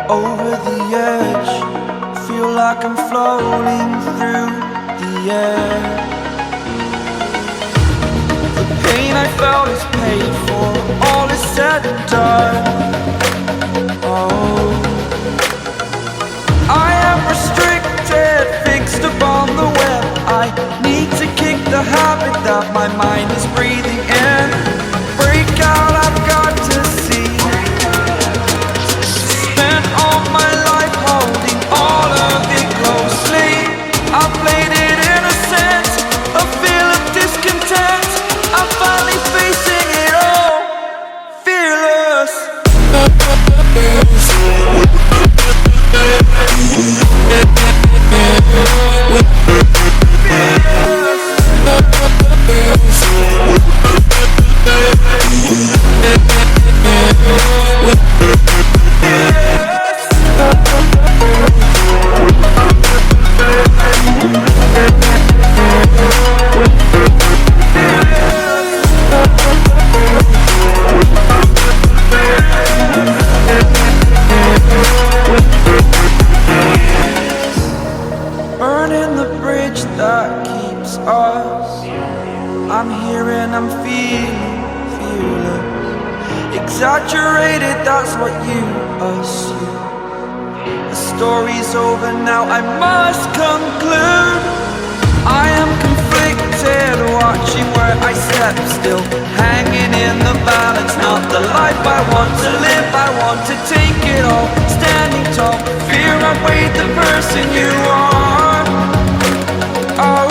over the edge. Feel like I'm floating through the air. The pain I felt is paid for, all is said and done. Oh, I am restricted, fixed upon the web. I need to kick the habit that my mind is breathing in. Break out, I've got to see. Spent all my life holding all of it closely. I played it innocent, a feel of discontent. I'm finally facing it all, fearless. Burning the bridge that keeps us. I'm here and I'm feeling fearless. Exaggerated, that's what you assume. The story's over now, I must conclude. I am conflicted, watching where I step still, hanging in the balance. Not the life I want to live, I want to take it all. Standing tall, fear outweighed the person you are. Oh,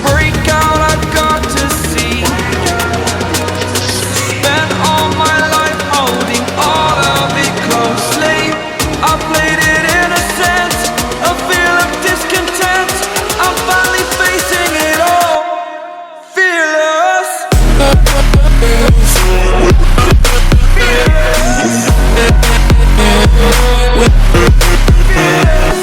break out, I've got to see. Spent all my life holding all of it closely. I played it innocent, a feel of discontent. I'm finally facing it all, fearless. Fearless.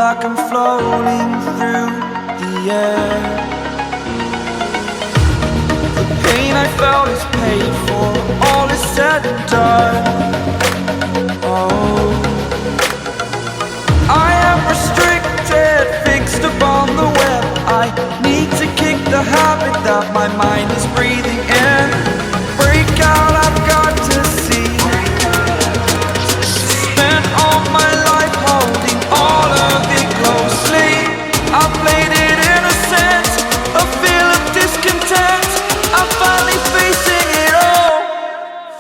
like I'm floating through the air. The pain I felt is paid for, all is said and done. Oh, I am restricted, fixed upon the web. I need to kick the habit that my mind is breathing in. Break out, I've got to see. Spent all my life holding all of it closely. I played it innocent, a feel of discontent. I'm finally facing it all,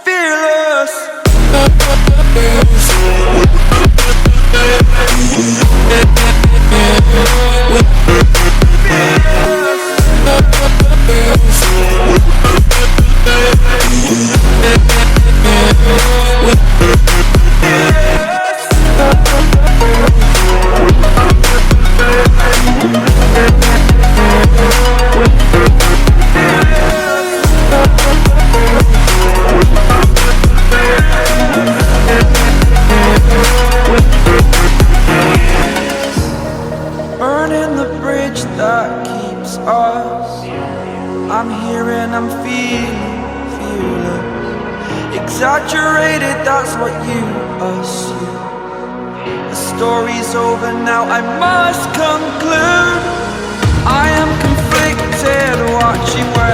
fearless. Burning the bridge that keeps us. I'm here and I'm feeling fearless. Exaggerated, that's what you assume. The story's over now, I must conclude. I am conflicted, watching where